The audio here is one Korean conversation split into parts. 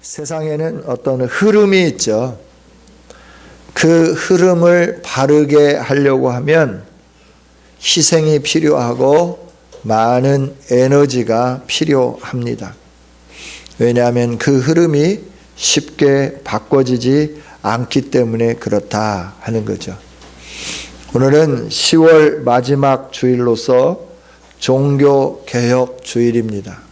세상에는 어떤 흐름이 있죠. 그 흐름을 바르게 하려고 하면 희생이 필요하고 많은 에너지가 필요합니다. 왜냐하면 그 흐름이 쉽게 바꿔지지 않기 때문에 그렇다 하는 거죠. 오늘은 10월 마지막 주일로서 종교개혁 주일입니다.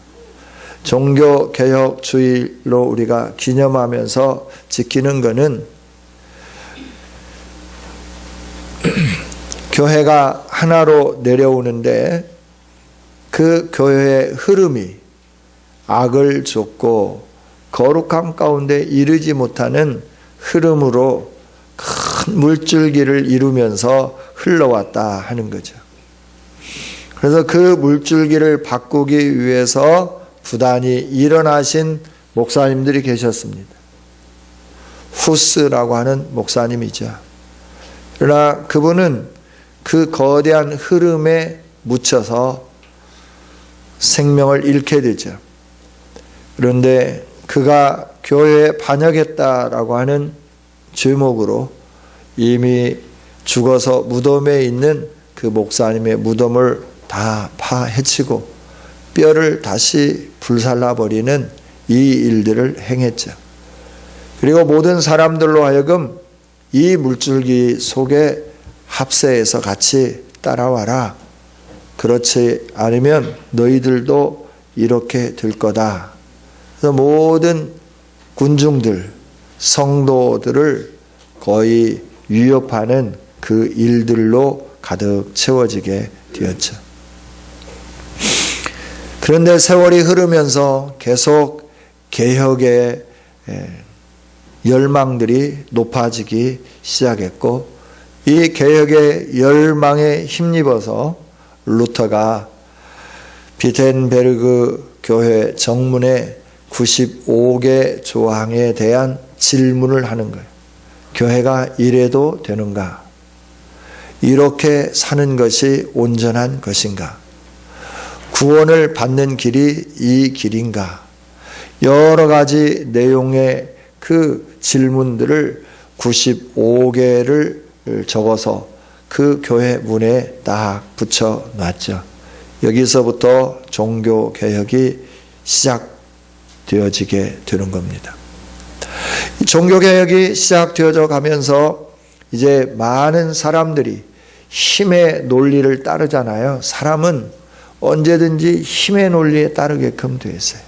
종교개혁 주일로 우리가 기념하면서 지키는 것은 교회가 하나로 내려오는데 그 교회의 흐름이 악을 쫓고 거룩함 가운데 이르지 못하는 흐름으로 큰 물줄기를 이루면서 흘러왔다 하는 거죠. 그래서 그 물줄기를 바꾸기 위해서 부단히 일어나신 목사님들이 계셨습니다. 후스라고 하는 목사님이죠. 그러나 그분은 그 거대한 흐름에 묻혀서 생명을 잃게 되죠. 그런데 그가 교회에 반역했다라고 하는 죄목으로 이미 죽어서 무덤에 있는 그 목사님의 무덤을 다 파헤치고 뼈를 다시 불살라버리는 이 일들을 행했죠. 그리고 모든 사람들로 하여금 이 물줄기 속에 합세해서 같이 따라와라. 그렇지 않으면 너희들도 이렇게 될 거다. 그래서 모든 군중들, 성도들을 거의 위협하는 그 일들로 가득 채워지게 되었죠. 그런데 세월이 흐르면서 계속 개혁의 열망들이 높아지기 시작했고, 이 개혁의 열망에 힘입어서 루터가 비텐베르그 교회 정문에 95개 조항에 대한 질문을 하는 거예요. 교회가 이래도 되는가? 이렇게 사는 것이 온전한 것인가? 구원을 받는 길이 이 길인가? 여러 가지 내용의 그 질문들을 95개를 적어서 그 교회 문에 딱 붙여 놨죠. 여기서부터 종교개혁이 시작되어지게 되는 겁니다. 종교개혁이 시작되어져 가면서 이제 많은 사람들이 힘의 논리를 따르잖아요. 사람은 언제든지 힘의 논리에 따르게끔 되어 있어요.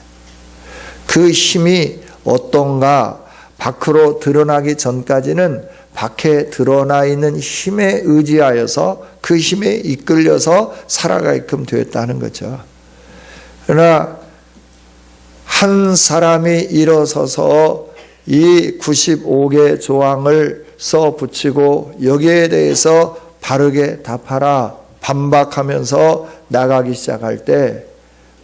그 힘이 어떤가 밖으로 드러나기 전까지는 밖에 드러나 있는 힘에 의지하여서 그 힘에 이끌려서 살아가게끔 되었다는 거죠. 그러나 한 사람이 일어서서 이 95개 조항을 써 붙이고 여기에 대해서 바르게 답하라 반박하면서 나가기 시작할 때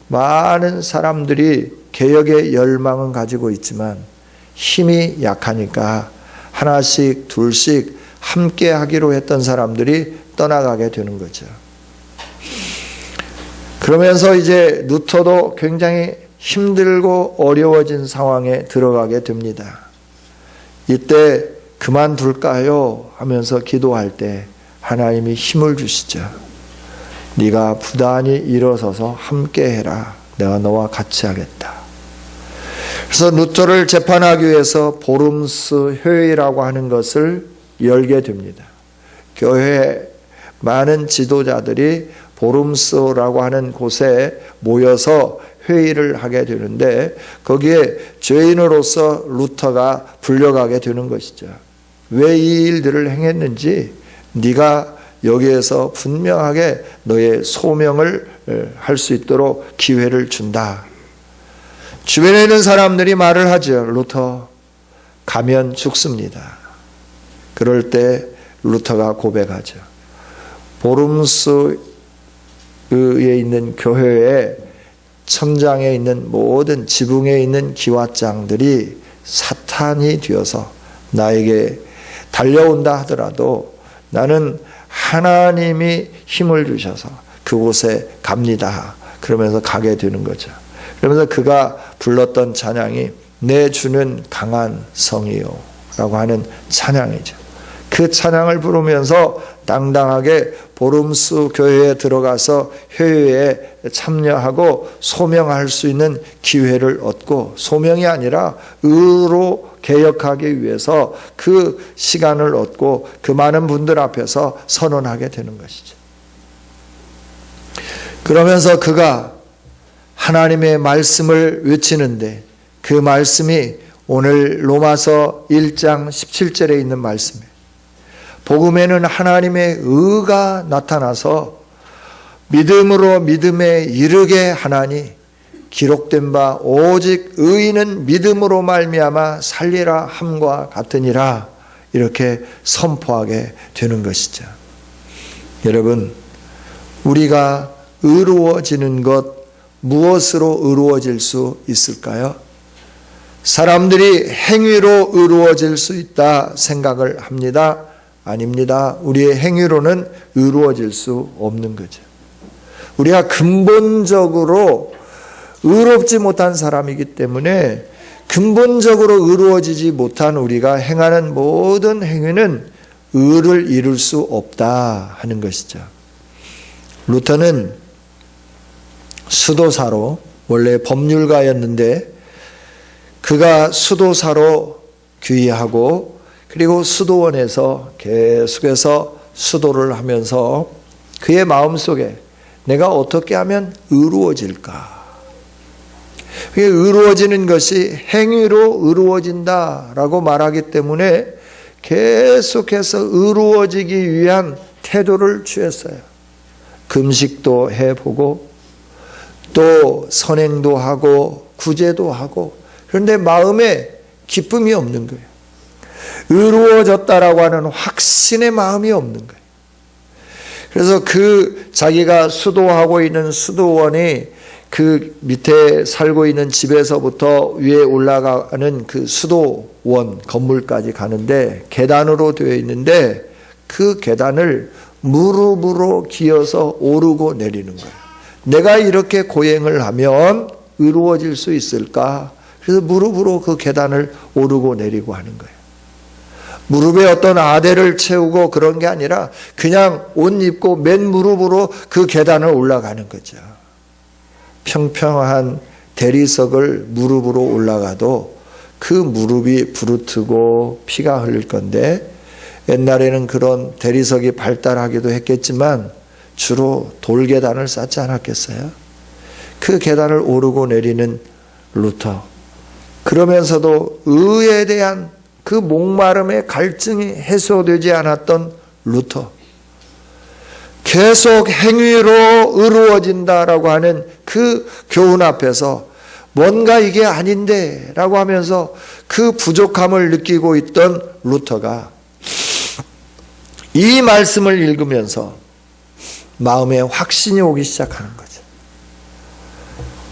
많은 사람들이 개혁의 열망은 가지고 있지만 힘이 약하니까 하나씩 둘씩 함께 하기로 했던 사람들이 떠나가게 되는 거죠. 그러면서 이제 루터도 굉장히 힘들고 어려워진 상황에 들어가게 됩니다. 이때 그만둘까요? 하면서 기도할 때 하나님이 힘을 주시죠. 네가 부단히 일어서서 함께 해라. 내가 너와 같이 하겠다. 그래서 루터를 재판하기 위해서 보름스 회의라고 하는 것을 열게 됩니다. 교회에 많은 지도자들이 보름스라고 하는 곳에 모여서 회의를 하게 되는데 거기에 죄인으로서 루터가 불려가게 되는 것이죠. 왜 이 일들을 행했는지 네가 여기에서 분명하게 너의 소명을 할 수 있도록 기회를 준다. 주변에 있는 사람들이 말을 하죠. 루터 가면 죽습니다. 그럴 때 루터가 고백하죠. 보름스에 있는 교회에 천장에 있는 모든 지붕에 있는 기와장들이 사탄이 되어서 나에게 달려온다 하더라도 나는 하나님이 힘을 주셔서 그곳에 갑니다. 그러면서 가게 되는 거죠. 그러면서 그가 불렀던 찬양이 내 주는 강한 성이요 라고 하는 찬양이죠. 그 찬양을 부르면서 당당하게 보름수 교회에 들어가서 회의에 참여하고 소명할 수 있는 기회를 얻고, 소명이 아니라 의로 개혁하기 위해서 그 시간을 얻고 그 많은 분들 앞에서 선언하게 되는 것이죠. 그러면서 그가 하나님의 말씀을 외치는데, 그 말씀이 오늘 로마서 1장 17절에 있는 말씀이에요. 복음에는 하나님의 의가 나타나서 믿음으로 믿음에 이르게 하나니 기록된 바 오직 의인은 믿음으로 말미암아 살리라 함과 같으니라, 이렇게 선포하게 되는 것이죠. 여러분, 우리가 의로워지는 것, 무엇으로 의로워질 수 있을까요? 사람들이 행위로 의로워질 수 있다 생각을 합니다. 아닙니다. 우리의 행위로는 의로워질 수 없는 거죠. 우리가 근본적으로 의롭지 못한 사람이기 때문에 근본적으로 의로워지지 못한 우리가 행하는 모든 행위는 의를 이룰 수 없다 하는 것이죠. 루터는 수도사로, 원래 법률가였는데 그가 수도사로 귀의하고 그리고 수도원에서 계속해서 수도를 하면서 그의 마음속에 내가 어떻게 하면 의로워질까? 그게 의로워지는 것이 행위로 의로워진다라고 말하기 때문에 계속해서 의로워지기 위한 태도를 취했어요. 금식도 해보고 또 선행도 하고 구제도 하고, 그런데 마음에 기쁨이 없는 거예요. 의로워졌다라고 하는 확신의 마음이 없는 거예요. 그래서 그 자기가 수도하고 있는 수도원이 그 밑에 살고 있는 집에서부터 위에 올라가는 그 수도원 건물까지 가는데 계단으로 되어 있는데 그 계단을 무릎으로 기어서 오르고 내리는 거예요. 내가 이렇게 고행을 하면 의로워질 수 있을까? 그래서 무릎으로 그 계단을 오르고 내리고 하는 거예요. 무릎에 어떤 아대를 채우고 그런 게 아니라 그냥 옷 입고 맨 무릎으로 그 계단을 올라가는 거죠. 평평한 대리석을 무릎으로 올라가도 그 무릎이 부르트고 피가 흘릴 건데, 옛날에는 그런 대리석이 발달하기도 했겠지만 주로 돌계단을 쌓지 않았겠어요? 그 계단을 오르고 내리는 루터. 그러면서도 의에 대한 그 목마름의 갈증이 해소되지 않았던 루터. 계속 행위로 의로워진다라고 하는 그 교훈 앞에서 뭔가 이게 아닌데 라고 하면서 그 부족함을 느끼고 있던 루터가 이 말씀을 읽으면서 마음에 확신이 오기 시작하는 거죠.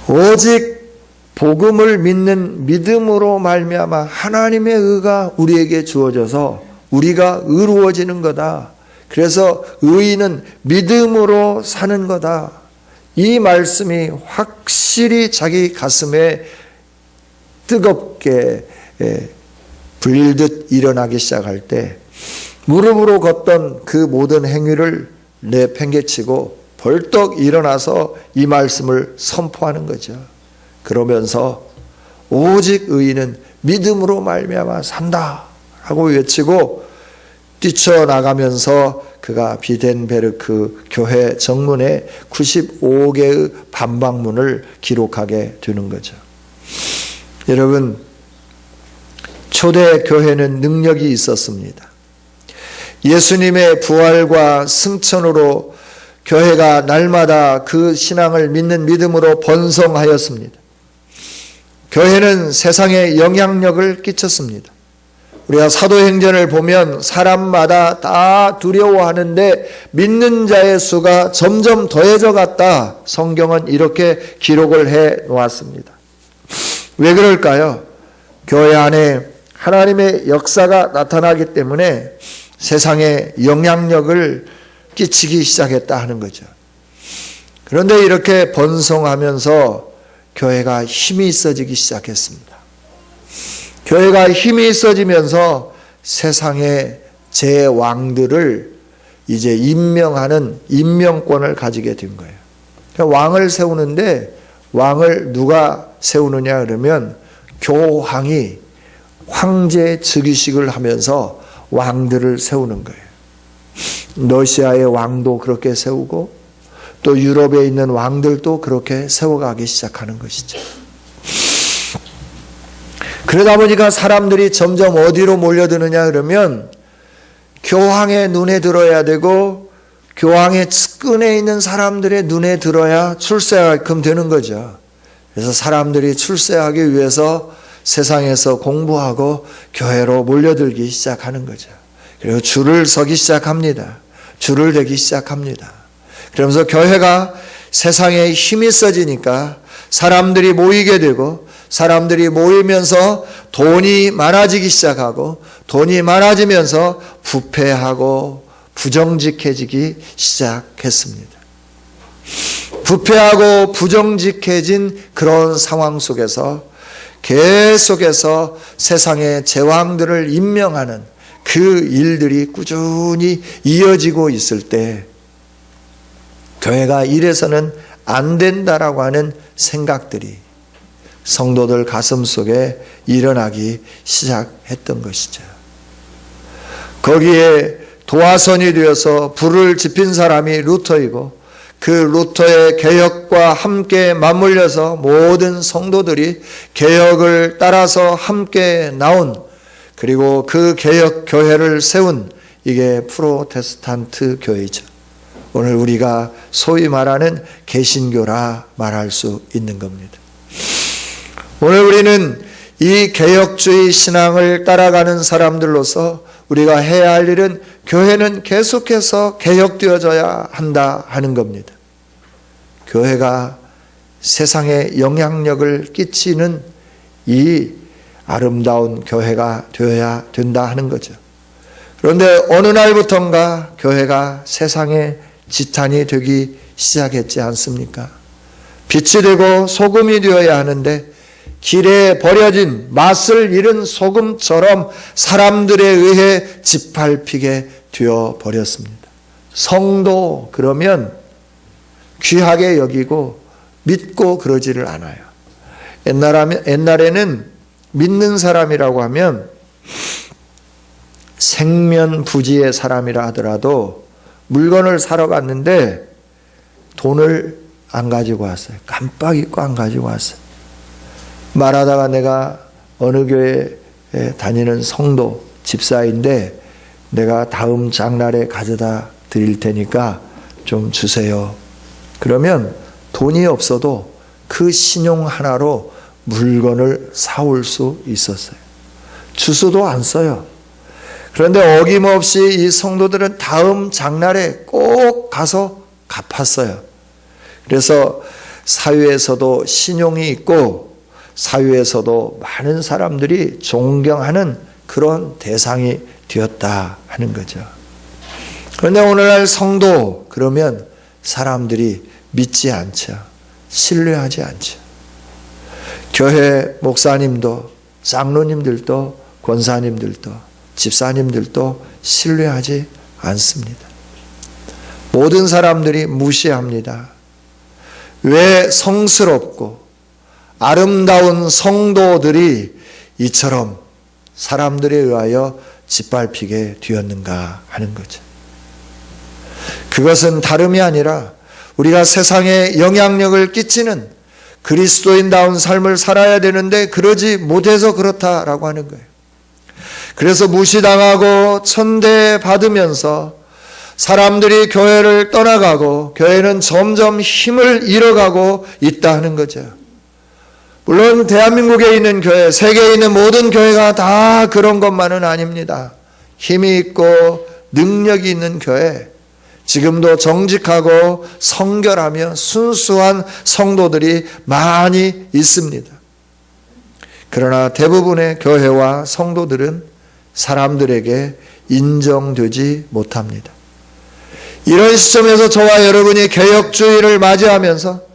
오직 복음을 믿는 믿음으로 말미암아 하나님의 의가 우리에게 주어져서 우리가 의로워지는 거다. 그래서 의인은 믿음으로 사는 거다. 이 말씀이 확실히 자기 가슴에 뜨겁게 불듯 일어나기 시작할 때 무릎으로 걷던 그 모든 행위를 내팽개치고 벌떡 일어나서 이 말씀을 선포하는 거죠. 그러면서 오직 의인은 믿음으로 말미암아 산다 하고 외치고 뛰쳐나가면서 그가 비덴베르크 교회 정문에 95개의 반박문을 기록하게 되는 거죠. 여러분, 초대 교회는 능력이 있었습니다. 예수님의 부활과 승천으로 교회가 날마다 그 신앙을 믿는 믿음으로 번성하였습니다. 교회는 세상에 영향력을 끼쳤습니다. 우리가 사도행전을 보면 사람마다 다 두려워하는데 믿는 자의 수가 점점 더해져 갔다. 성경은 이렇게 기록을 해 놓았습니다. 왜 그럴까요? 교회 안에 하나님의 역사가 나타나기 때문에 세상에 영향력을 끼치기 시작했다 하는 거죠. 그런데 이렇게 번성하면서 교회가 힘이 있어지기 시작했습니다. 교회가 힘이 있어지면서 세상의 제왕들을 이제 임명하는 임명권을 가지게 된 거예요. 그러니까 왕을 세우는데 왕을 누가 세우느냐 그러면 교황이 황제 즉위식을 하면서 왕들을 세우는 거예요. 러시아의 왕도 그렇게 세우고 또 유럽에 있는 왕들도 그렇게 세워가기 시작하는 것이죠. 그러다 보니까 사람들이 점점 어디로 몰려드느냐 그러면 교황의 눈에 들어야 되고 교황의 측근에 있는 사람들의 눈에 들어야 출세하게끔 되는 거죠. 그래서 사람들이 출세하기 위해서 세상에서 공부하고 교회로 몰려들기 시작하는 거죠. 그리고 줄을 서기 시작합니다. 줄을 대기 시작합니다. 그러면서 교회가 세상에 힘이 써지니까 사람들이 모이게 되고 사람들이 모이면서 돈이 많아지기 시작하고 돈이 많아지면서 부패하고 부정직해지기 시작했습니다. 부패하고 부정직해진 그런 상황 속에서 계속해서 세상의 제왕들을 임명하는 그 일들이 꾸준히 이어지고 있을 때 교회가 이래서는 안 된다라고 하는 생각들이 성도들 가슴 속에 일어나기 시작했던 것이죠. 거기에 도화선이 되어서 불을 지핀 사람이 루터이고 그 루터의 개혁과 함께 맞물려서 모든 성도들이 개혁을 따라서 함께 나온 그리고 그 개혁 교회를 세운 이게 프로테스탄트 교회죠. 오늘 우리가 소위 말하는 개신교라 말할 수 있는 겁니다. 오늘 우리는 이 개혁주의 신앙을 따라가는 사람들로서 우리가 해야 할 일은 교회는 계속해서 개혁되어져야 한다 하는 겁니다. 교회가 세상에 영향력을 끼치는 이 아름다운 교회가 되어야 된다 하는 거죠. 그런데 어느 날부턴가 교회가 세상의 지탄이 되기 시작했지 않습니까? 빛이 되고 소금이 되어야 하는데 길에 버려진 맛을 잃은 소금처럼 사람들에 의해 짓밟히게 되어 버렸습니다. 성도 그러면 귀하게 여기고 믿고 그러지를 않아요. 옛날에는 믿는 사람이라고 하면 생면부지의 사람이라 하더라도 물건을 사러 갔는데 돈을 안 가지고 왔어요. 깜빡 잊고 안 가지고 왔어요. 말하다가 내가 어느 교회에 다니는 성도 집사인데 내가 다음 장날에 가져다 드릴 테니까 좀 주세요. 그러면 돈이 없어도 그 신용 하나로 물건을 사올 수 있었어요. 주소도 안 써요. 그런데 어김없이 이 성도들은 다음 장날에 꼭 가서 갚았어요. 그래서 사회에서도 신용이 있고 사회에서도 많은 사람들이 존경하는 그런 대상이 되었다 하는 거죠. 그런데 오늘날 성도 그러면 사람들이 믿지 않죠. 신뢰하지 않죠. 교회 목사님도 장로님들도 권사님들도 집사님들도 신뢰하지 않습니다. 모든 사람들이 무시합니다. 왜 성스럽고 아름다운 성도들이 이처럼 사람들에 의하여 짓밟히게 되었는가 하는 거죠. 그것은 다름이 아니라 우리가 세상에 영향력을 끼치는 그리스도인다운 삶을 살아야 되는데 그러지 못해서 그렇다라고 하는 거예요. 그래서 무시당하고 천대받으면서 사람들이 교회를 떠나가고 교회는 점점 힘을 잃어가고 있다 하는 거죠. 물론 대한민국에 있는 교회, 세계에 있는 모든 교회가 다 그런 것만은 아닙니다. 힘이 있고 능력이 있는 교회, 지금도 정직하고 성결하며 순수한 성도들이 많이 있습니다. 그러나 대부분의 교회와 성도들은 사람들에게 인정되지 못합니다. 이런 시점에서 저와 여러분이 개혁주의를 맞이하면서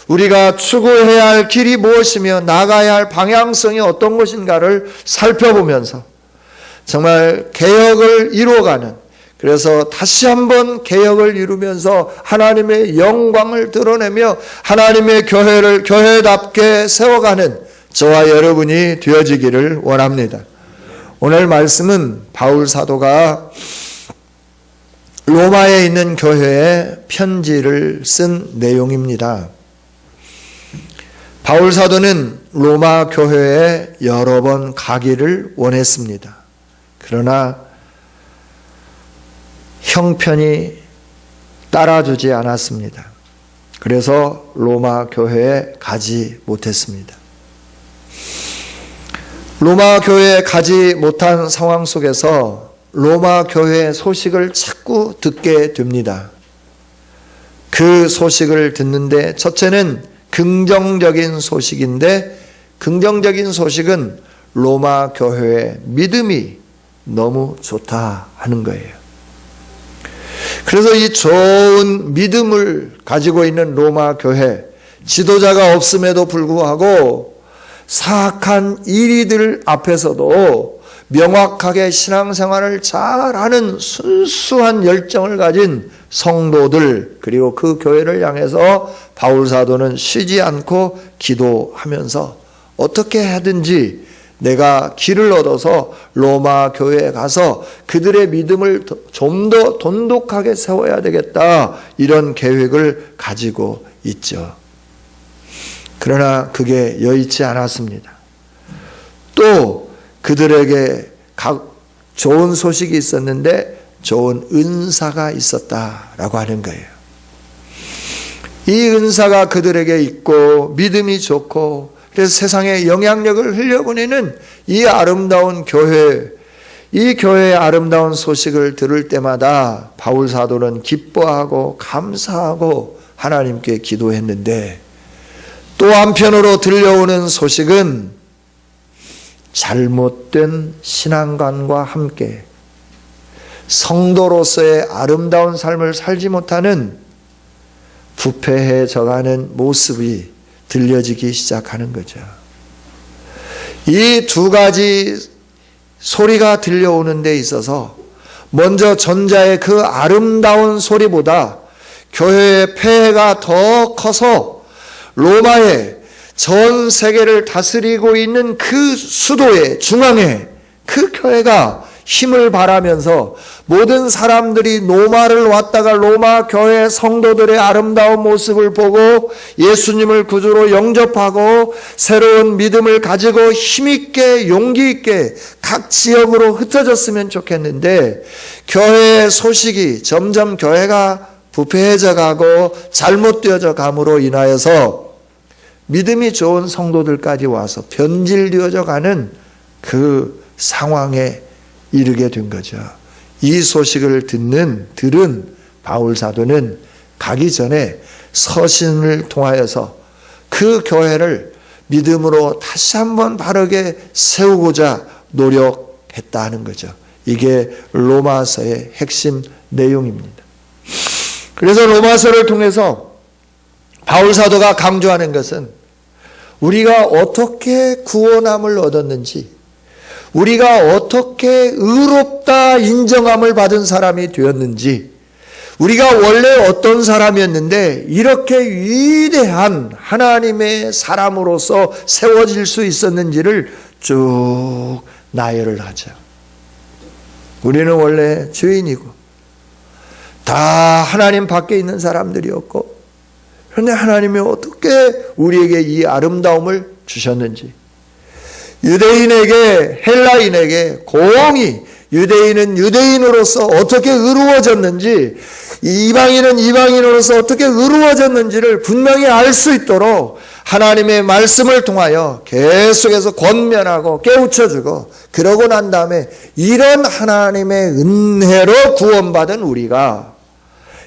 우리가 추구해야 할 길이 무엇이며 나가야 할 방향성이 어떤 것인가를 살펴보면서 정말 개혁을 이루어가는, 그래서 다시 한번 개혁을 이루면서 하나님의 영광을 드러내며 하나님의 교회를 교회답게 세워가는 저와 여러분이 되어지기를 원합니다. 오늘 말씀은 바울 사도가 로마에 있는 교회에 편지를 쓴 내용입니다. 바울 사도는 로마 교회에 여러 번 가기를 원했습니다. 그러나 형편이 따라주지 않았습니다. 그래서 로마 교회에 가지 못했습니다. 로마 교회에 가지 못한 상황 속에서 로마 교회의 소식을 자꾸 듣게 됩니다. 그 소식을 듣는데 첫째는 긍정적인 소식인데, 긍정적인 소식은 로마 교회의 믿음이 너무 좋다 하는 거예요. 그래서 이 좋은 믿음을 가지고 있는 로마 교회, 지도자가 없음에도 불구하고 사악한 이리들 앞에서도 명확하게 신앙생활을 잘하는 순수한 열정을 가진 성도들, 그리고 그 교회를 향해서 바울 사도는 쉬지 않고 기도하면서 어떻게 하든지 내가 길을 얻어서 로마 교회에 가서 그들의 믿음을 좀 더 돈독하게 세워야 되겠다, 이런 계획을 가지고 있죠. 그러나 그게 여의치 않았습니다. 또 그들에게 좋은 소식이 있었는데 좋은 은사가 있었다라고 하는 거예요. 이 은사가 그들에게 있고 믿음이 좋고, 그래서 세상에 영향력을 흘려보내는 이 아름다운 교회, 이 교회의 아름다운 소식을 들을 때마다 바울 사도는 기뻐하고 감사하고 하나님께 기도했는데, 또 한편으로 들려오는 소식은 잘못된 신앙관과 함께 성도로서의 아름다운 삶을 살지 못하는 부패해져가는 모습이 들려지기 시작하는 거죠. 이 두 가지 소리가 들려오는 데 있어서 먼저 전자의 그 아름다운 소리보다 교회의 폐해가 더 커서 로마의 전 세계를 다스리고 있는 그 수도의 중앙에 그 교회가 힘을 발하면서 모든 사람들이 로마를 왔다가 로마 교회 성도들의 아름다운 모습을 보고 예수님을 구주로 영접하고 새로운 믿음을 가지고 힘있게 용기 있게 각 지역으로 흩어졌으면 좋겠는데, 교회의 소식이 점점 교회가 부패해져 가고 잘못되어져 감으로 인하여서 믿음이 좋은 성도들까지 와서 변질되어져 가는 그 상황에 이르게 된 거죠. 이 소식을 들은 바울 사도는 가기 전에 서신을 통하여서 그 교회를 믿음으로 다시 한번 바르게 세우고자 노력했다는 거죠. 이게 로마서의 핵심 내용입니다. 그래서 로마서를 통해서 바울 사도가 강조하는 것은 우리가 어떻게 구원함을 얻었는지, 우리가 어떻게 의롭다 인정함을 받은 사람이 되었는지, 우리가 원래 어떤 사람이었는데 이렇게 위대한 하나님의 사람으로서 세워질 수 있었는지를 쭉 나열을 하죠. 우리는 원래 죄인이고 다 하나님 밖에 있는 사람들이었고, 그런데 하나님이 어떻게 우리에게 이 아름다움을 주셨는지, 유대인에게 헬라인에게 공히, 유대인은 유대인으로서 어떻게 의로워졌는지, 이방인은 이방인으로서 어떻게 의로워졌는지를 분명히 알 수 있도록 하나님의 말씀을 통하여 계속해서 권면하고 깨우쳐주고, 그러고 난 다음에 이런 하나님의 은혜로 구원받은 우리가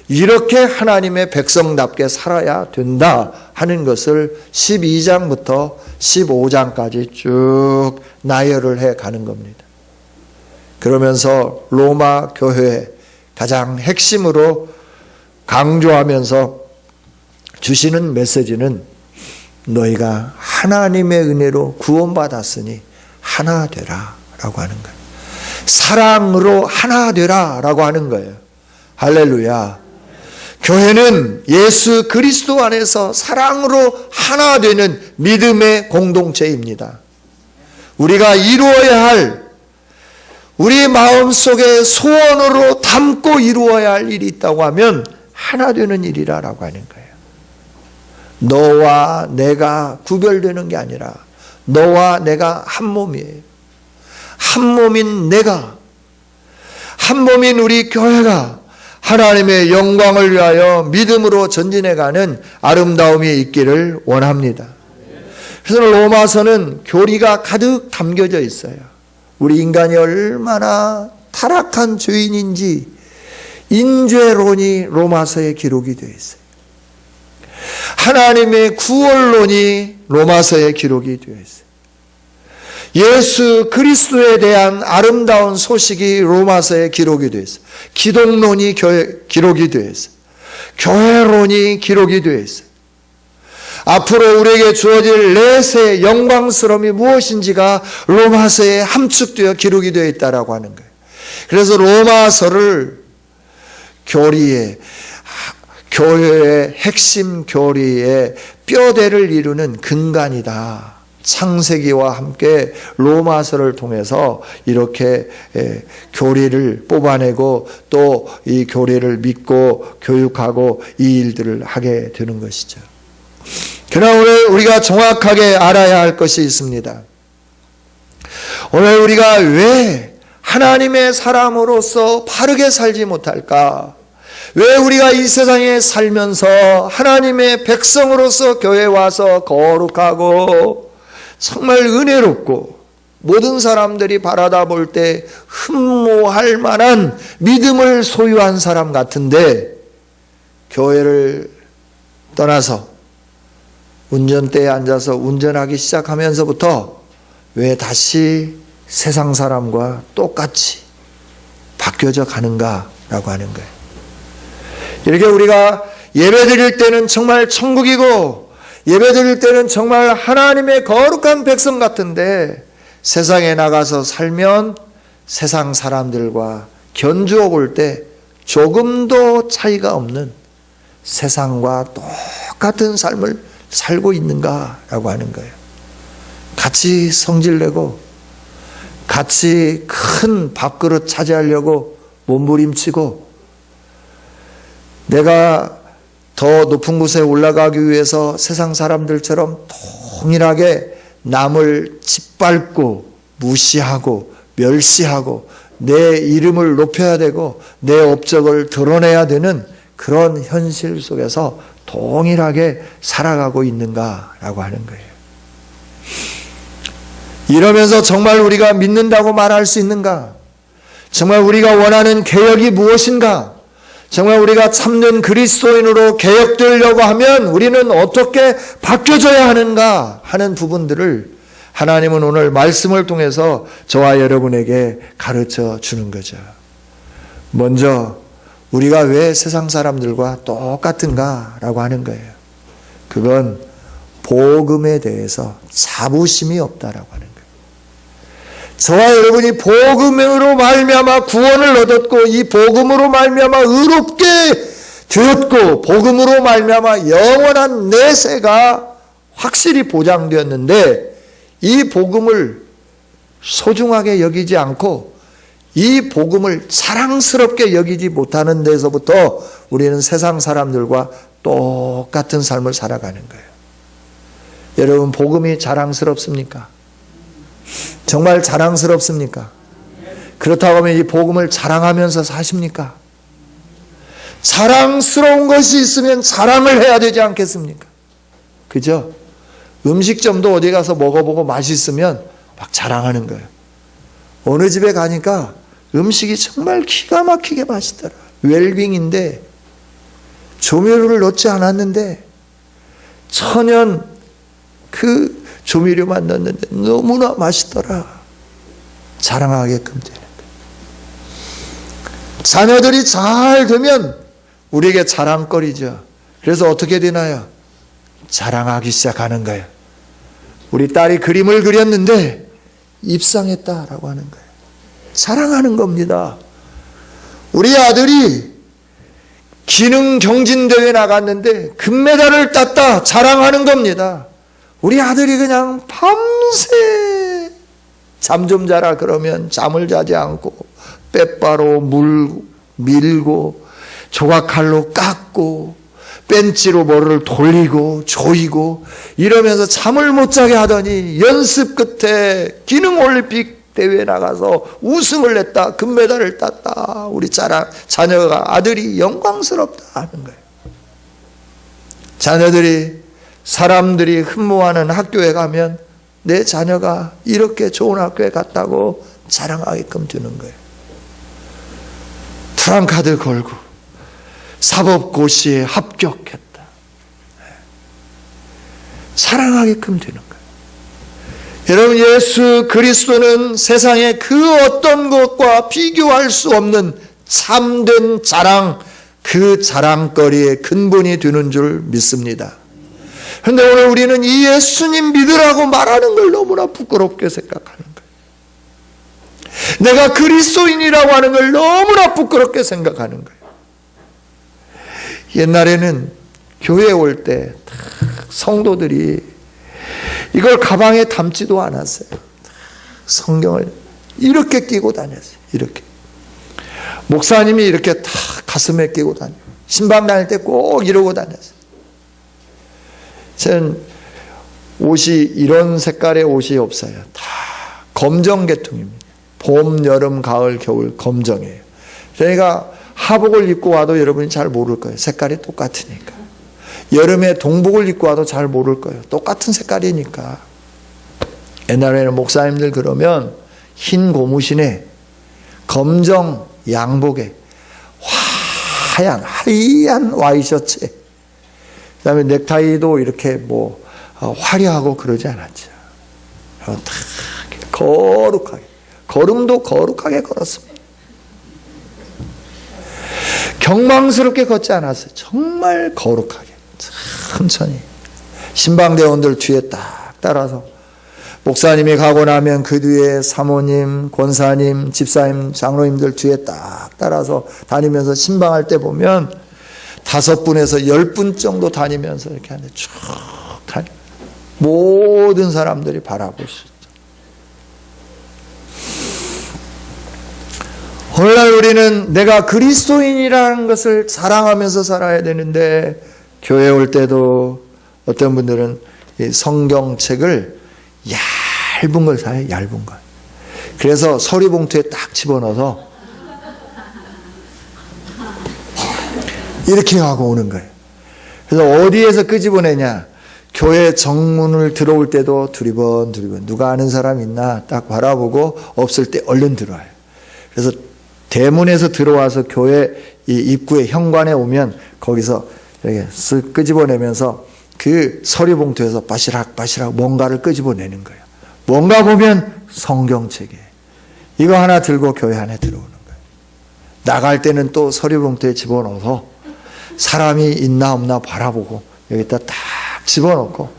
이렇게 하나님의 백성답게 살아야 된다 하는 것을 12장부터 15장까지 쭉 나열을 해 가는 겁니다. 그러면서 로마 교회의 가장 핵심으로 강조하면서 주시는 메시지는 너희가 하나님의 은혜로 구원받았으니 하나 되라 라고 하는 거예요. 사랑으로 하나 되라 라고 하는 거예요. 할렐루야. 교회는 예수 그리스도 안에서 사랑으로 하나 되는 믿음의 공동체입니다. 우리가 이루어야 할, 우리 마음속에 소원으로 담고 이루어야 할 일이 있다고 하면 하나 되는 일이라고 하는 거예요. 너와 내가 구별되는 게 아니라 너와 내가 한 몸이에요. 한 몸인 내가, 한 몸인 우리 교회가 하나님의 영광을 위하여 믿음으로 전진해가는 아름다움이 있기를 원합니다. 그래서 로마서는 교리가 가득 담겨져 있어요. 우리 인간이 얼마나 타락한 죄인인지 인죄론이 로마서에 기록이 되어 있어요. 하나님의 구원론이 로마서에 기록이 되어 있어요. 예수 그리스도에 대한 아름다운 소식이 로마서에 기록이 되어 있어요. 기독론이 기록이 되어 있어요. 교회론이 기록이 되어 있어요. 앞으로 우리에게 주어질 내세의 영광스러움이 무엇인지가 로마서에 함축되어 기록이 되어 있다라고 하는 거예요. 그래서 로마서를 교회의 핵심 교리의 뼈대를 이루는 근간이다. 창세기와 함께 로마서를 통해서 이렇게 교리를 뽑아내고 또 이 교리를 믿고 교육하고 이 일들을 하게 되는 것이죠. 그러나 오늘 우리가 정확하게 알아야 할 것이 있습니다. 오늘 우리가 왜 하나님의 사람으로서 바르게 살지 못할까? 왜 우리가 이 세상에 살면서 하나님의 백성으로서 교회에 와서 거룩하고 정말 은혜롭고 모든 사람들이 바라다 볼 때 흠모할 만한 믿음을 소유한 사람 같은데 교회를 떠나서 운전대에 앉아서 운전하기 시작하면서부터 왜 다시 세상 사람과 똑같이 바뀌어져 가는가라고 하는 거예요. 이렇게 우리가 예배 드릴 때는 정말 천국이고 예배 드릴 때는 정말 하나님의 거룩한 백성 같은데 세상에 나가서 살면 세상 사람들과 견주어 볼 때 조금도 차이가 없는 세상과 똑같은 삶을 살고 있는가라고 하는 거예요. 같이 성질내고 같이 큰 밥그릇 차지하려고 몸부림치고 내가 더 높은 곳에 올라가기 위해서 세상 사람들처럼 동일하게 남을 짓밟고 무시하고 멸시하고 내 이름을 높여야 되고 내 업적을 드러내야 되는 그런 현실 속에서 동일하게 살아가고 있는가라고 하는 거예요. 이러면서 정말 우리가 믿는다고 말할 수 있는가? 정말 우리가 원하는 개혁이 무엇인가? 정말 우리가 참된 그리스도인으로 개혁되려고 하면 우리는 어떻게 바뀌어져야 하는가 하는 부분들을 하나님은 오늘 말씀을 통해서 저와 여러분에게 가르쳐 주는 거죠. 먼저 우리가 왜 세상 사람들과 똑같은가라고 하는 거예요. 그건 복음에 대해서 자부심이 없다라고 하는 거예요. 저와 여러분이 복음으로 말미암아 구원을 얻었고 이 복음으로 말미암아 의롭게 되었고 복음으로 말미암아 영원한 내세가 확실히 보장되었는데 이 복음을 소중하게 여기지 않고 이 복음을 자랑스럽게 여기지 못하는 데서부터 우리는 세상 사람들과 똑같은 삶을 살아가는 거예요. 여러분 복음이 자랑스럽습니까? 정말 자랑스럽습니까? 그렇다고 하면 이 복음을 자랑하면서 사십니까? 자랑스러운 것이 있으면 자랑을 해야 되지 않겠습니까? 그죠? 음식점도 어디 가서 먹어보고 맛있으면 막 자랑하는 거예요. 어느 집에 가니까 음식이 정말 기가 막히게 맛있더라. 웰빙인데 조미료를 넣지 않았는데 천연 그 조미료만 넣었는데 너무나 맛있더라. 자랑하게끔 되는 거예요. 자녀들이 잘 되면 우리에게 자랑거리죠. 그래서 어떻게 되나요? 자랑하기 시작하는 거예요. 우리 딸이 그림을 그렸는데 입상했다라고 하는 거예요. 자랑하는 겁니다. 우리 아들이 기능 경진대회 나갔는데 금메달을 땄다 자랑하는 겁니다. 우리 아들이 그냥 밤새 잠 좀 자라 그러면 잠을 자지 않고 빼바로 밀고 조각칼로 깎고 벤치로 뭐를 돌리고 조이고 이러면서 잠을 못 자게 하더니 연습 끝에 기능올림픽 대회에 나가서 우승을 냈다. 금메달을 땄다. 우리 자녀가 아들이 영광스럽다 하는 거예요. 자녀들이 사람들이 흠모하는 학교에 가면 내 자녀가 이렇게 좋은 학교에 갔다고 자랑하게끔 되는 거예요. 프랑카드 걸고 사법고시에 합격했다. 자랑하게끔 되는 거예요. 여러분, 예수 그리스도는 세상의 그 어떤 것과 비교할 수 없는 참된 자랑, 그 자랑거리의 근본이 되는 줄 믿습니다. 그런데 오늘 우리는 이 예수님 믿으라고 말하는 걸 너무나 부끄럽게 생각하는 거예요. 내가 그리스도인이라고 하는 걸 너무나 부끄럽게 생각하는 거예요. 옛날에는 교회에 올 때 성도들이 이걸 가방에 담지도 않았어요. 성경을 이렇게 끼고 다녔어요. 이렇게. 목사님이 이렇게 다 가슴에 끼고 다녀요. 신방 다닐 때 꼭 이러고 다녔어요. 저는 옷이 이런 색깔의 옷이 없어요. 다 검정 계통입니다. 봄, 여름, 가을, 겨울 검정이에요. 그러니까 하복을 입고 와도 여러분이 잘 모를 거예요. 색깔이 똑같으니까. 여름에 동복을 입고 와도 잘 모를 거예요. 똑같은 색깔이니까. 옛날에는 목사님들 그러면 흰 고무신에 검정 양복에 하얀 와이셔츠에 그 다음에 넥타이도 이렇게 화려하고 그러지 않았죠. 다 거룩하게, 걸음도 거룩하게 걸었습니다. 경망스럽게 걷지 않았어요. 정말 거룩하게, 천천히. 신방대원들 뒤에 딱 따라서 목사님이 가고 나면 그 뒤에 사모님, 권사님, 집사님, 장로님들 뒤에 딱 따라서 다니면서 신방할 때 보면 5분에서 10분 정도 다니면서 이렇게 하는데 쭉 다니. 모든 사람들이 바라보시죠. 오늘날 우리는 내가 그리스도인이라는 것을 자랑하면서 살아야 되는데 교회 올 때도 어떤 분들은 이 성경책을 얇은 걸 사요. 얇은 걸. 그래서 서리봉투에 딱 집어넣어서 이렇게 하고 오는 거예요. 그래서 어디에서 끄집어내냐. 교회 정문을 들어올 때도 두리번 누가 아는 사람 있나 딱 바라보고 없을 때 얼른 들어와요. 그래서 대문에서 들어와서 교회 이 입구에 현관에 오면 거기서 이렇게 쓱 끄집어내면서 그 서리봉투에서 바시락 뭔가를 끄집어내는 거예요. 뭔가 보면 성경책이에요. 이거 하나 들고 교회 안에 들어오는 거예요. 나갈 때는 또 서리봉투에 집어넣어서 사람이 있나 없나 바라보고 여기다 딱 집어넣고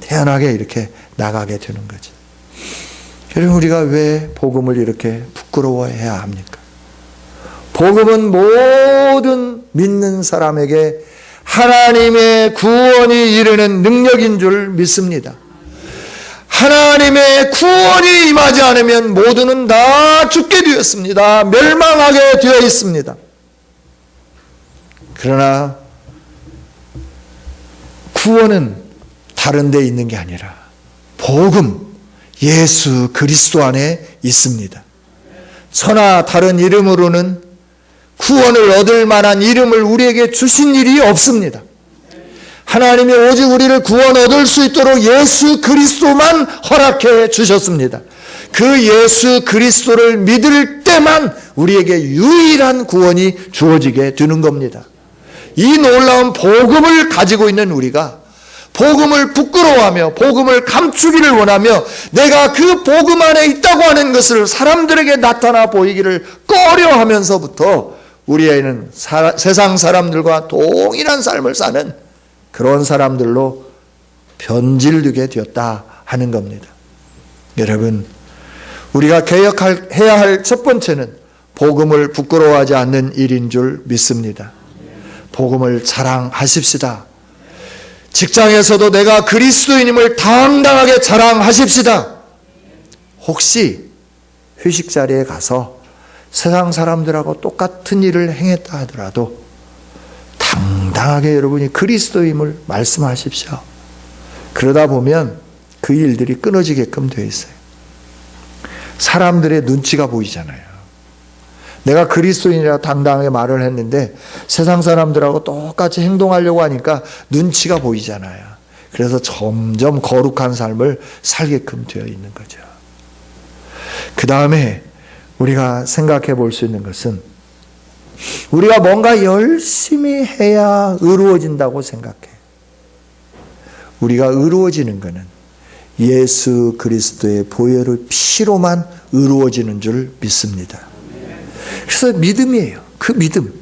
태연하게 이렇게 나가게 되는 거죠. 여러분, 우리가 왜 복음을 이렇게 부끄러워해야 합니까? 복음은 모든 믿는 사람에게 하나님의 구원이 이르는 능력인 줄 믿습니다. 하나님의 구원이 임하지 않으면 모두는 다 죽게 되었습니다. 멸망하게 되어 있습니다. 그러나 구원은 다른 데 있는 게 아니라 복음, 예수 그리스도 안에 있습니다. 천하 다른 이름으로는 구원을 얻을 만한 이름을 우리에게 주신 일이 없습니다. 하나님이 오직 우리를 구원 얻을 수 있도록 예수 그리스도만 허락해 주셨습니다. 그 예수 그리스도를 믿을 때만 우리에게 유일한 구원이 주어지게 되는 겁니다. 이 놀라운 복음을 가지고 있는 우리가 복음을 부끄러워하며 복음을 감추기를 원하며 내가 그 복음 안에 있다고 하는 것을 사람들에게 나타나 보이기를 꺼려하면서부터 우리에는 세상 사람들과 동일한 삶을 사는 그런 사람들로 변질되게 되었다 하는 겁니다. 여러분, 우리가 개혁해야 할 첫 번째는 복음을 부끄러워하지 않는 일인 줄 믿습니다. 복음을 자랑하십시다. 직장에서도 내가 그리스도인임을 당당하게 자랑하십시다. 혹시 회식 자리에 가서 세상 사람들하고 똑같은 일을 행했다 하더라도 당당하게 여러분이 그리스도임을 말씀하십시오. 그러다 보면 그 일들이 끊어지게끔 되어 있어요. 사람들의 눈치가 보이잖아요. 내가 그리스도인이라 당당하게 말을 했는데 세상 사람들하고 똑같이 행동하려고 하니까 눈치가 보이잖아요. 그래서 점점 거룩한 삶을 살게끔 되어 있는 거죠. 그 다음에 우리가 생각해 볼 수 있는 것은 우리가 뭔가 열심히 해야 의로워진다고 생각해. 우리가 의로워지는 것은 예수 그리스도의 보혈의 피로만 의로워지는 줄 믿습니다. 그래서 믿음이에요. 그 믿음.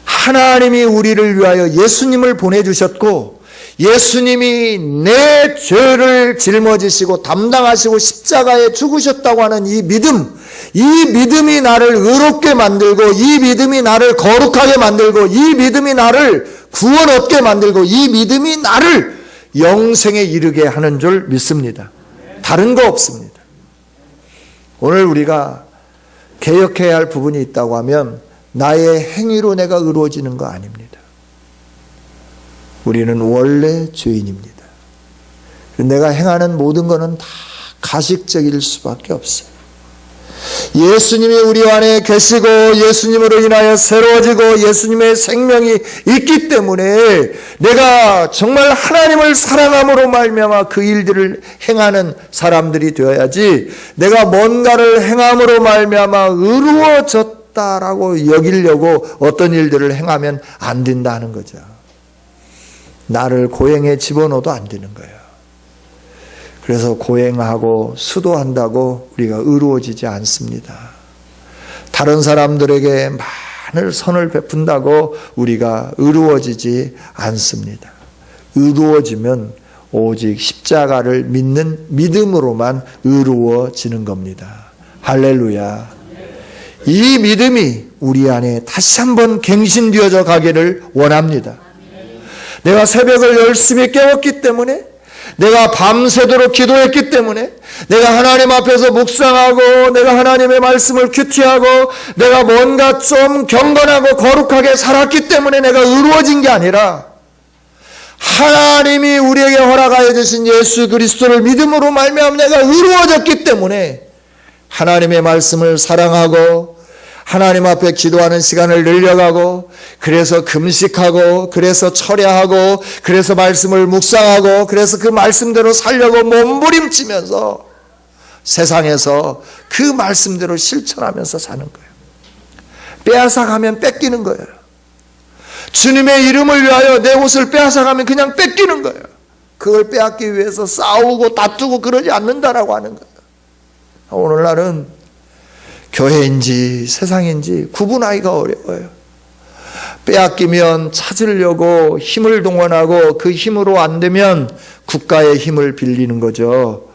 하나님이 우리를 위하여 예수님을 보내주셨고 예수님이 내 죄를 짊어지시고 담당하시고 십자가에 죽으셨다고 하는 이 믿음, 이 믿음이 나를 의롭게 만들고 이 믿음이 나를 거룩하게 만들고 이 믿음이 나를 구원 얻게 만들고 이 믿음이 나를 영생에 이르게 하는 줄 믿습니다. 다른 거 없습니다. 오늘 우리가 개혁해야 할 부분이 있다고 하면 나의 행위로 내가 의로워지는 거 아닙니다. 우리는 원래 죄인입니다. 내가 행하는 모든 것은 다 가식적일 수밖에 없어요. 예수님이 우리 안에 계시고 예수님으로 인하여 새로워지고 예수님의 생명이 있기 때문에 내가 정말 하나님을 사랑함으로 말미암아 그 일들을 행하는 사람들이 되어야지 내가 뭔가를 행함으로 말미암아 의로워졌다라고 여기려고 어떤 일들을 행하면 안 된다는 거죠. 나를 고행에 집어넣어도 안 되는 거예요. 그래서 고행하고 수도한다고 우리가 의로워지지 않습니다. 다른 사람들에게 많은 선을 베푼다고 우리가 의로워지지 않습니다. 의로워지면 오직 십자가를 믿는 믿음으로만 의로워지는 겁니다. 할렐루야. 이 믿음이 우리 안에 다시 한번 갱신되어져 가기를 원합니다. 내가 새벽을 열심히 깨웠기 때문에 내가 밤새도록 기도했기 때문에 내가 하나님 앞에서 묵상하고 내가 하나님의 말씀을 큐티하고 내가 뭔가 좀 경건하고 거룩하게 살았기 때문에 내가 의로워진 게 아니라 하나님이 우리에게 허락하여 주신 예수 그리스도를 믿음으로 말미암아 내가 의로워졌기 때문에 하나님의 말씀을 사랑하고 하나님 앞에 기도하는 시간을 늘려가고 그래서 금식하고 그래서 철야하고 그래서 말씀을 묵상하고 그래서 그 말씀대로 살려고 몸부림치면서 세상에서 그 말씀대로 실천하면서 사는 거예요. 빼앗아가면 뺏기는 거예요. 주님의 이름을 위하여 내 옷을 빼앗아가면 그냥 뺏기는 거예요. 그걸 빼앗기 위해서 싸우고 다투고 그러지 않는다라고 하는 거예요. 오늘날은 교회인지 세상인지 구분하기가 어려워요. 빼앗기면 찾으려고 힘을 동원하고 그 힘으로 안 되면 국가의 힘을 빌리는 거죠.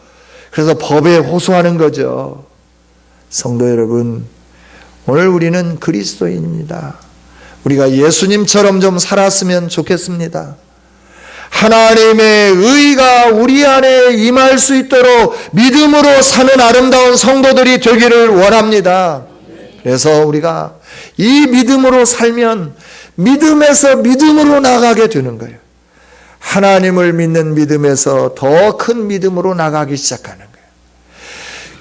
그래서 법에 호소하는 거죠. 성도 여러분, 오늘 우리는 그리스도인입니다. 우리가 예수님처럼 좀 살았으면 좋겠습니다. 하나님의 의가 우리 안에 임할 수 있도록 믿음으로 사는 아름다운 성도들이 되기를 원합니다. 그래서 우리가 이 믿음으로 살면 믿음에서 믿음으로 나가게 되는 거예요. 하나님을 믿는 믿음에서 더 큰 믿음으로 나가기 시작하는 거예요.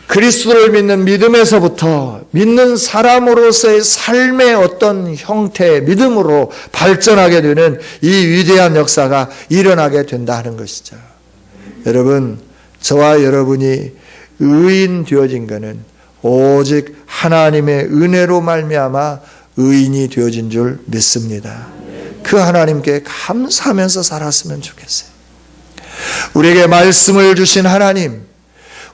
그리스도를 믿는 믿음에서부터 믿는 사람으로서의 삶의 어떤 형태, 믿음으로 발전하게 되는 이 위대한 역사가 일어나게 된다는 것이죠. 여러분, 저와 여러분이 의인 되어진 것은 오직 하나님의 은혜로 말미암아 의인이 되어진 줄 믿습니다. 그 하나님께 감사하면서 살았으면 좋겠어요. 우리에게 말씀을 주신 하나님,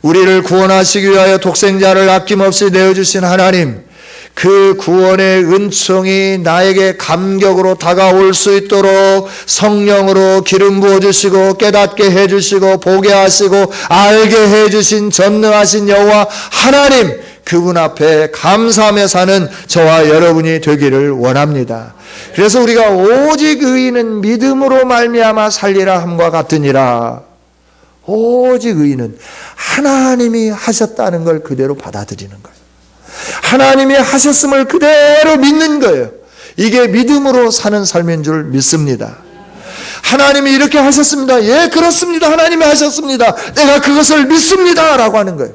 우리를 구원하시기 위하여 독생자를 아낌없이 내어주신 하나님, 그 구원의 은총이 나에게 감격으로 다가올 수 있도록 성령으로 기름 부어주시고 깨닫게 해주시고 보게 하시고 알게 해주신 전능하신 여호와 하나님, 그분 앞에 감사하며 사는 저와 여러분이 되기를 원합니다. 그래서 우리가 오직 의인은 믿음으로 말미암아 살리라 함과 같으니라. 오직 의인은 하나님이 하셨다는 걸 그대로 받아들이는 거예요. 하나님이 하셨음을 그대로 믿는 거예요. 이게 믿음으로 사는 삶인 줄 믿습니다. 하나님이 이렇게 하셨습니다. 예, 그렇습니다. 하나님이 하셨습니다. 내가 그것을 믿습니다. 라고 하는 거예요.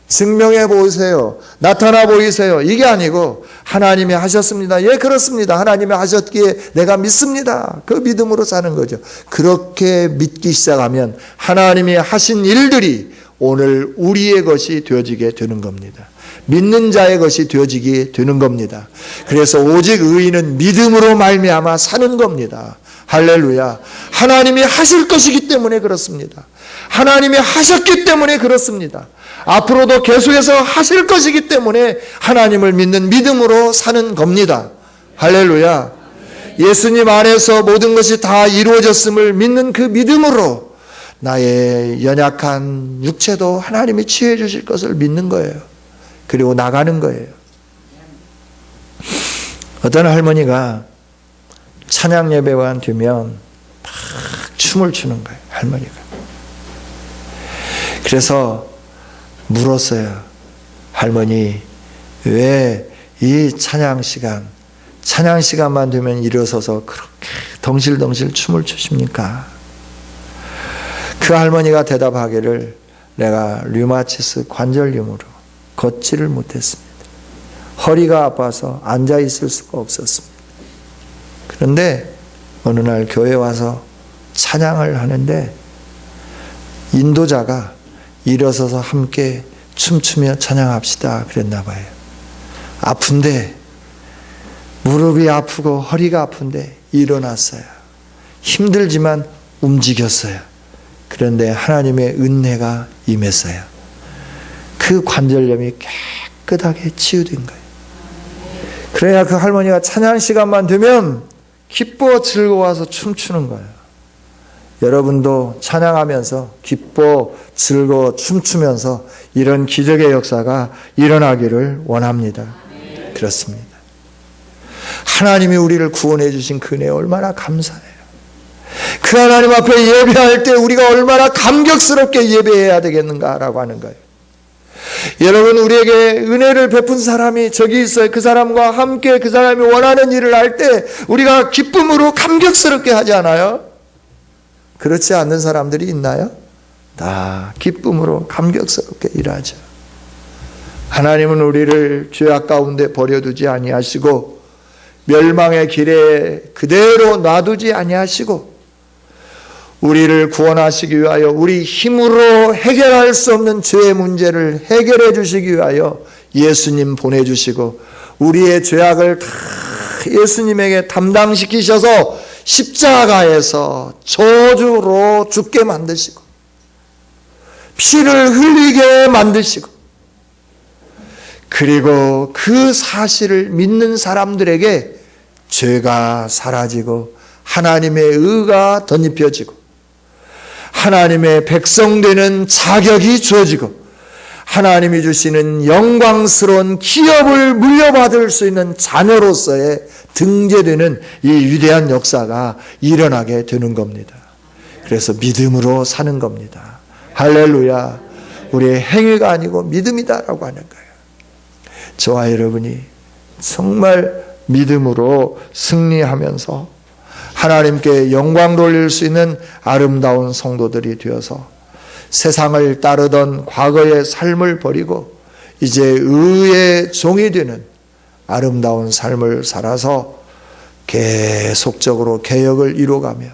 증명해 보이세요. 나타나 보이세요. 이게 아니고 하나님이 하셨습니다. 예, 그렇습니다. 하나님이 하셨기에 내가 믿습니다. 그 믿음으로 사는 거죠. 그렇게 믿기 시작하면 하나님이 하신 일들이 오늘 우리의 것이 되어지게 되는 겁니다. 믿는 자의 것이 되어지게 되는 겁니다. 그래서 오직 의인은 믿음으로 말미암아 사는 겁니다. 할렐루야. 하나님이 하실 것이기 때문에 그렇습니다. 하나님이 하셨기 때문에 그렇습니다. 앞으로도 계속해서 하실 것이기 때문에 하나님을 믿는 믿음으로 사는 겁니다. 할렐루야. 예수님 안에서 모든 것이 다 이루어졌음을 믿는 그 믿음으로 나의 연약한 육체도 하나님이 치유해 주실 것을 믿는 거예요. 그리고 나가는 거예요. 어떤 할머니가 찬양 예배가 되면 막 춤을 추는 거예요. 할머니가. 그래서 물었어요. 할머니, 왜 이 찬양 시간만 되면 일어서서 그렇게 덩실덩실 춤을 추십니까? 그 할머니가 대답하기를 내가 류마티스 관절염으로 걷지를 못했습니다. 허리가 아파서 앉아 있을 수가 없었습니다. 그런데 어느 날 교회 와서 찬양을 하는데 인도자가 일어서서 함께 춤추며 찬양합시다 그랬나 봐요. 아픈데, 무릎이 아프고 허리가 아픈데 일어났어요. 힘들지만 움직였어요. 그런데 하나님의 은혜가 임했어요. 그 관절염이 깨끗하게 치유된 거예요. 그래야 그 할머니가 찬양 시간만 되면 기뻐 즐거워서 춤추는 거예요. 여러분도 찬양하면서 기뻐 즐거워 춤추면서 이런 기적의 역사가 일어나기를 원합니다. 그렇습니다. 하나님이 우리를 구원해 주신 그 은혜 얼마나 감사해요. 그 하나님 앞에 예배할 때 우리가 얼마나 감격스럽게 예배해야 되겠는가라고 하는 거예요. 여러분, 우리에게 은혜를 베푼 사람이 저기 있어요. 그 사람과 함께 그 사람이 원하는 일을 할 때 우리가 기쁨으로 감격스럽게 하지 않아요? 그렇지 않는 사람들이 있나요? 다 기쁨으로 감격스럽게 일하죠. 하나님은 우리를 죄악 가운데 버려두지 아니하시고 멸망의 길에 그대로 놔두지 아니하시고 우리를 구원하시기 위하여 우리 힘으로 해결할 수 없는 죄의 문제를 해결해 주시기 위하여 예수님 보내주시고 우리의 죄악을 다 예수님에게 담당시키셔서 십자가에서 저주로 죽게 만드시고 피를 흘리게 만드시고 그리고 그 사실을 믿는 사람들에게 죄가 사라지고 하나님의 의가 덧입혀지고 하나님의 백성 되는 자격이 주어지고 하나님이 주시는 영광스러운 기업을 물려받을 수 있는 자녀로서의 등재되는 이 위대한 역사가 일어나게 되는 겁니다. 그래서 믿음으로 사는 겁니다. 할렐루야. 우리의 행위가 아니고 믿음이다라고 하는 거예요. 저와 여러분이 정말 믿음으로 승리하면서 하나님께 영광 돌릴 수 있는 아름다운 성도들이 되어서 세상을 따르던 과거의 삶을 버리고 이제 의의 종이 되는 아름다운 삶을 살아서 계속적으로 개혁을 이루어가며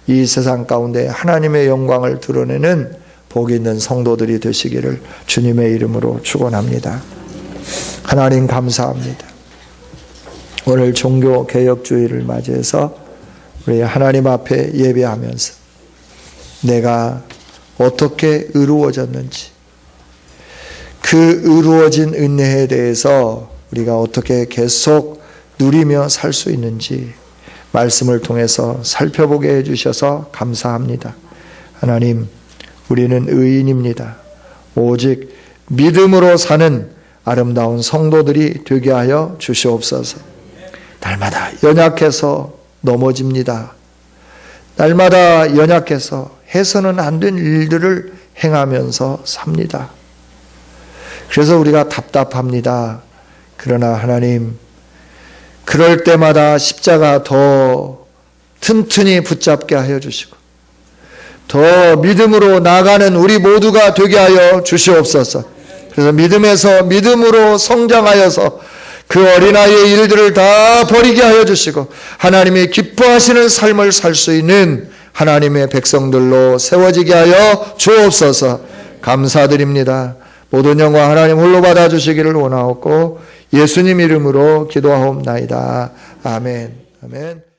이 세상 가운데 하나님의 영광을 드러내는 복 있는 성도들이 되시기를 주님의 이름으로 축원합니다. 하나님 감사합니다. 오늘 종교개혁주의를 맞이해서 우리 하나님 앞에 예배하면서 내가 어떻게 의로워졌는지 그 의로워진 은혜에 대해서 우리가 어떻게 계속 누리며 살 수 있는지 말씀을 통해서 살펴보게 해주셔서 감사합니다. 하나님, 우리는 의인입니다. 오직 믿음으로 사는 아름다운 성도들이 되게 하여 주시옵소서. 날마다 연약해서 넘어집니다. 날마다 연약해서 해서는 안 된 일들을 행하면서 삽니다. 그래서 우리가 답답합니다. 그러나 하나님, 그럴 때마다 십자가 더 튼튼히 붙잡게 하여 주시고 더 믿음으로 나가는 우리 모두가 되게 하여 주시옵소서. 그래서 믿음에서 믿음으로 성장하여서 그 어린아이의 일들을 다 버리게 하여 주시고 하나님이 기뻐하시는 삶을 살 수 있는 하나님의 백성들로 세워지게 하여 주옵소서. 감사드립니다. 모든 영광 하나님 홀로 받아주시기를 원하옵고 예수님 이름으로 기도하옵나이다. 아멘. 아멘.